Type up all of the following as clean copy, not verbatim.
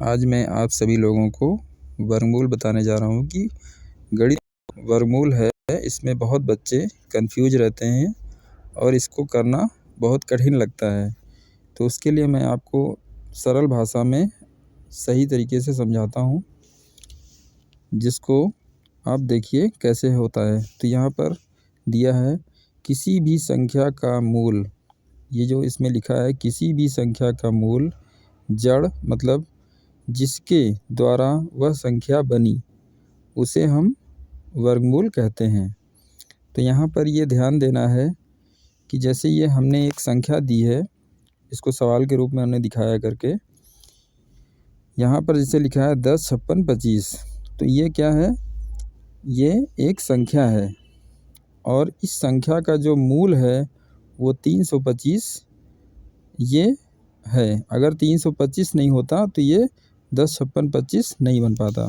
आज मैं आप सभी लोगों को वर्गमूल बताने जा रहा हूँ कि गणित वर्गमूल है। इसमें बहुत बच्चे कंफ्यूज रहते हैं और इसको करना बहुत कठिन लगता है। तो उसके लिए मैं आपको सरल भाषा में सही तरीके से समझाता हूँ, जिसको आप देखिए कैसे होता है। तो यहाँ पर दिया है किसी भी संख्या का मूल, ये जो इसमें लिखा है किसी भी संख्या का मूल जड़ मतलब जिसके द्वारा वह संख्या बनी, उसे हम वर्गमूल कहते हैं। तो यहाँ पर ये ध्यान देना है कि जैसे ये हमने एक संख्या दी है, इसको सवाल के रूप में हमने दिखाया करके, यहाँ पर जैसे लिखा है 10, 56, 25, तो ये क्या है, ये एक संख्या है और इस संख्या का जो मूल है वो 325 ये है। अगर 325 नहीं होता तो ये 10, 56, 25 नहीं बन पाता।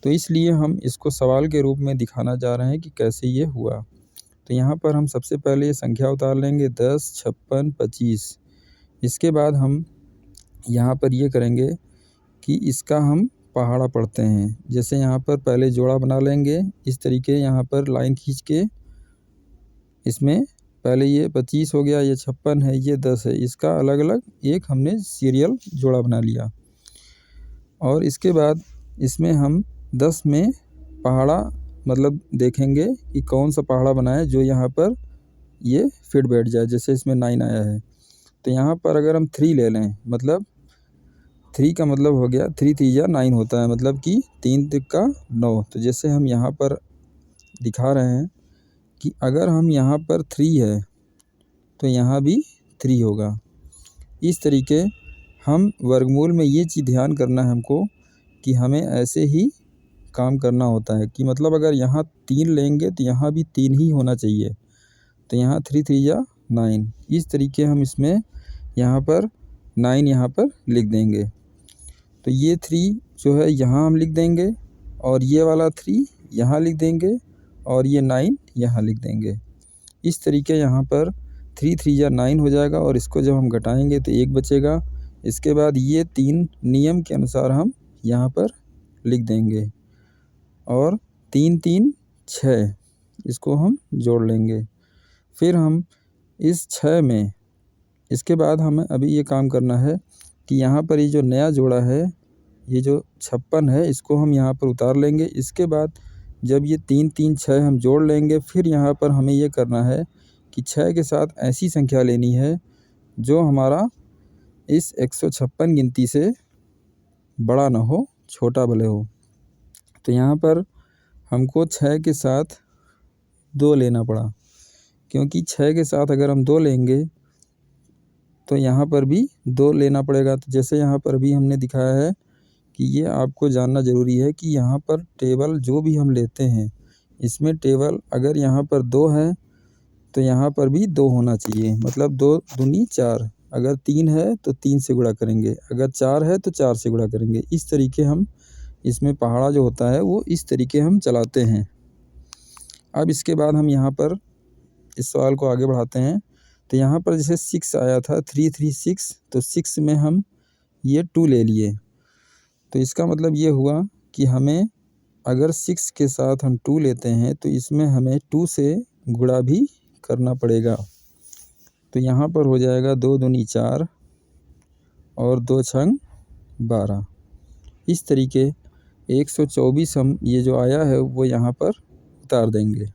तो इसलिए हम इसको सवाल के रूप में दिखाना चाह रहे हैं कि कैसे ये हुआ। तो यहाँ पर हम सबसे पहले ये संख्या उतार लेंगे 10, 56, 25। इसके बाद हम यहाँ पर ये करेंगे कि इसका हम पहाड़ा पढ़ते हैं। जैसे यहाँ पर पहले जोड़ा बना लेंगे, इस तरीके यहाँ पर लाइन खींच के, इसमें पहले ये 25 हो गया, ये 56 है, ये 10 है, इसका अलग अलग एक हमने सीरियल जोड़ा बना लिया। और इसके बाद इसमें हम 10 में पहाड़ा मतलब देखेंगे कि कौन सा पहाड़ा बनाए जो यहाँ पर ये फिट बैठ जाए। जैसे इसमें 9 आया है, तो यहाँ पर अगर हम 3 ले लें, मतलब 3 का मतलब हो गया 3 3 या 9 होता है, मतलब कि 3 तिक्का 9। तो जैसे हम यहाँ पर दिखा रहे हैं कि अगर हम यहाँ पर 3 है तो यहाँ भी 3 होगा। इस तरीके हम वर्गमूल में ये चीज़ ध्यान करना है हमको कि हमें ऐसे ही काम करना होता है कि मतलब अगर यहाँ 3 लेंगे तो यहाँ भी 3 ही होना चाहिए। तो यहाँ 3 3 या 9, इस तरीके हम इसमें यहाँ पर 9 यहाँ पर लिख देंगे। तो ये 3 जो है यहाँ हम लिख देंगे और ये वाला 3 यहाँ लिख देंगे और ये 9 यहाँ लिख देंगे। इस तरीके यहाँ पर 3 3 या 9 हो जाएगा और इसको जब हम घटाएंगे तो 1 बचेगा। इसके बाद ये 3 नियम के अनुसार हम यहाँ पर लिख देंगे और 3 3 6, इसको हम जोड़ लेंगे। फिर हम इस 6 में, इसके बाद हमें अभी ये काम करना है कि यहाँ पर ये जो नया जोड़ा है, ये जो 56 है, इसको हम यहाँ पर उतार लेंगे। इसके बाद जब ये 3 3 6 हम जोड़ लेंगे, फिर यहाँ पर हमें ये करना है कि 6 के साथ ऐसी संख्या लेनी है जो हमारा इस 156 गिनती से बड़ा ना हो, छोटा भले हो। तो यहाँ पर हमको 6 के साथ 2 लेना पड़ा, क्योंकि 6 के साथ अगर हम 2 लेंगे तो यहाँ पर भी 2 लेना पड़ेगा। तो जैसे यहाँ पर भी हमने दिखाया है कि ये आपको जानना ज़रूरी है कि यहाँ पर टेबल जो भी हम लेते हैं, इसमें टेबल अगर यहाँ पर 2 है तो यहाँ पर भी 2 होना चाहिए, मतलब 2 दूनी 4। अगर 3 है तो 3 से गुणा करेंगे, अगर 4 है तो 4 से गुणा करेंगे। इस तरीके हम इसमें पहाड़ा जो होता है वो इस तरीके हम चलाते हैं। अब इसके बाद हम यहाँ पर इस सवाल को आगे बढ़ाते हैं। तो यहाँ पर जैसे 6 आया था 3 3 6, तो 6 में हम ये 2 ले लिए। तो इसका मतलब ये हुआ कि हमें अगर 6 के साथ हम 2 लेते हैं तो इसमें हमें 2 से गुणा भी करना पड़ेगा। तो यहाँ पर हो जाएगा 2 दूनी 4 और 2 छंग 12। इस तरीके 124 हम ये जो आया है वो यहाँ पर उतार देंगे।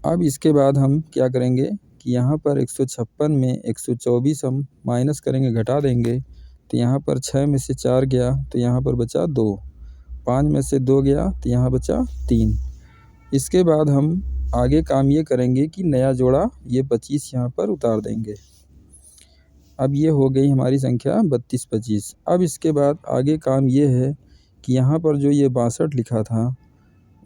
अब इसके बाद हम क्या करेंगे कि यहाँ पर 156 में 124 हम माइनस करेंगे, घटा देंगे। तो यहाँ पर 6 में से 4 गया तो यहाँ पर बचा 2, 5 में से 2 गया तो यहाँ बचा 3। इसके बाद हम आगे काम ये करेंगे कि नया जोड़ा ये 25 यहाँ पर उतार देंगे। अब ये हो गई हमारी संख्या 32 25। अब इसके बाद आगे काम ये है कि यहाँ पर जो ये 62 लिखा था,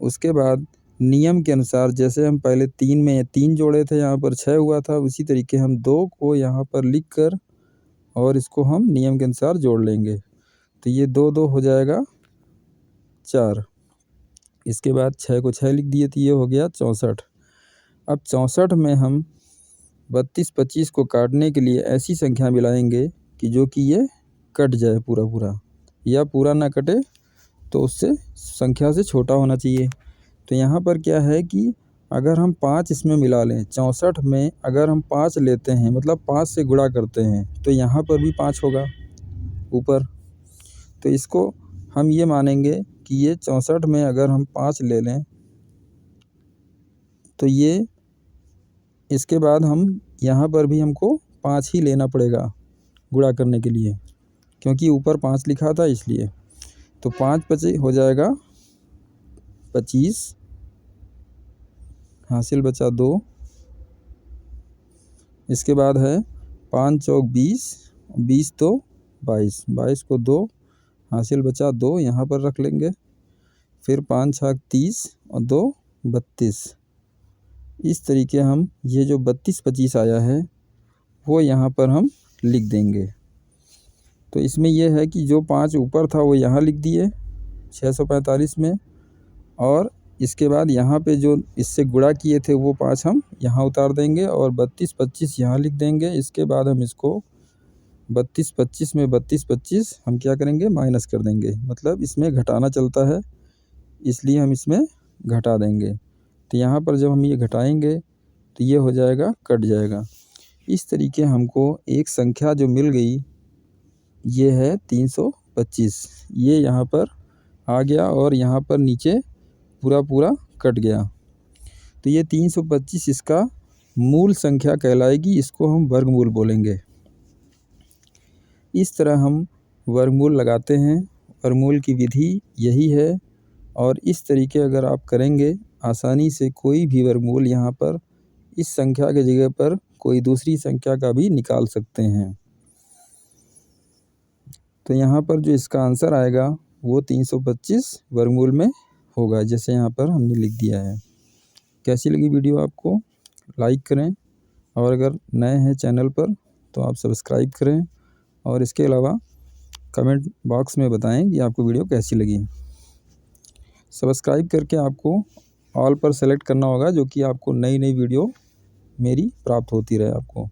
उसके बाद नियम के अनुसार जैसे हम पहले 3 में 3 जोड़े थे, यहाँ पर 6 हुआ था, उसी तरीके हम 2 को यहाँ पर लिख कर और इसको हम नियम के अनुसार जोड़ लेंगे। तो ये 2 2 हो जाएगा 4। इसके बाद 6 को 6 लिख दिए तो ये हो गया 64। अब 64 में हम 32 25 को काटने के लिए ऐसी संख्या मिलाएंगे कि जो कि ये कट जाए पूरा पूरा, या पूरा ना कटे तो उससे संख्या से छोटा होना चाहिए। तो यहाँ पर क्या है कि अगर हम 5 इसमें मिला लें, 64 में अगर हम 5 लेते हैं मतलब 5 से गुणा करते हैं तो यहाँ पर भी 5 होगा ऊपर। तो इसको हम ये मानेंगे कि ये 64 में अगर हम 5 ले लें तो ये इसके बाद हम यहाँ पर भी हमको 5 ही लेना पड़ेगा गुणा करने के लिए, क्योंकि ऊपर 5 लिखा था इसलिए। तो 5 पचे हो जाएगा 25, हासिल बचा 2। इसके बाद है 5 चौक 20, 20 तो 22, 22 को 2, हासिल बचा 2, यहाँ पर रख लेंगे। फिर 5 छाक 30 और 2 32। इस तरीके हम ये जो 32 25 आया है वो यहाँ पर हम लिख देंगे। तो इसमें यह है कि जो 5 ऊपर था वो यहाँ लिख दिए 645 में, और इसके बाद यहाँ पे जो इससे गुणा किए थे वो 5 हम यहाँ उतार देंगे और 32 25 यहाँ लिख देंगे। इसके बाद हम इसको 32 25 में 32 25 हम क्या करेंगे, माइनस कर देंगे, मतलब इसमें घटाना चलता है इसलिए हम इसमें घटा देंगे। तो यहाँ पर जब हम ये घटाएंगे तो ये हो जाएगा, कट जाएगा। इस तरीके हमको एक संख्या जो मिल गई ये है 325, ये यहाँ पर आ गया और यहाँ पर नीचे पूरा पूरा कट गया। तो ये 325 इसका मूल संख्या कहलाएगी, इसको हम वर्गमूल बोलेंगे। इस तरह हम वर्गमूल लगाते हैं। वर्गमूल की विधि यही है, और इस तरीके अगर आप करेंगे आसानी से कोई भी वर्गमूल यहाँ पर इस संख्या के जगह पर कोई दूसरी संख्या का भी निकाल सकते हैं। तो यहाँ पर जो इसका आंसर आएगा वो 325 वर्गमूल में होगा, जैसे यहाँ पर हमने लिख दिया है। कैसी लगी वीडियो आपको? लाइक करें, और अगर नए हैं चैनल पर तो आप सब्सक्राइब करें, और इसके अलावा कमेंट बॉक्स में बताएं कि आपको वीडियो कैसी लगी। सब्सक्राइब करके आपको ऑल पर सेलेक्ट करना होगा, जो कि आपको नई नई वीडियो मेरी प्राप्त होती रहे आपको,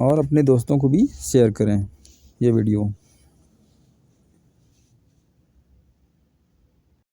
और अपने दोस्तों को भी शेयर करें ये वीडियो।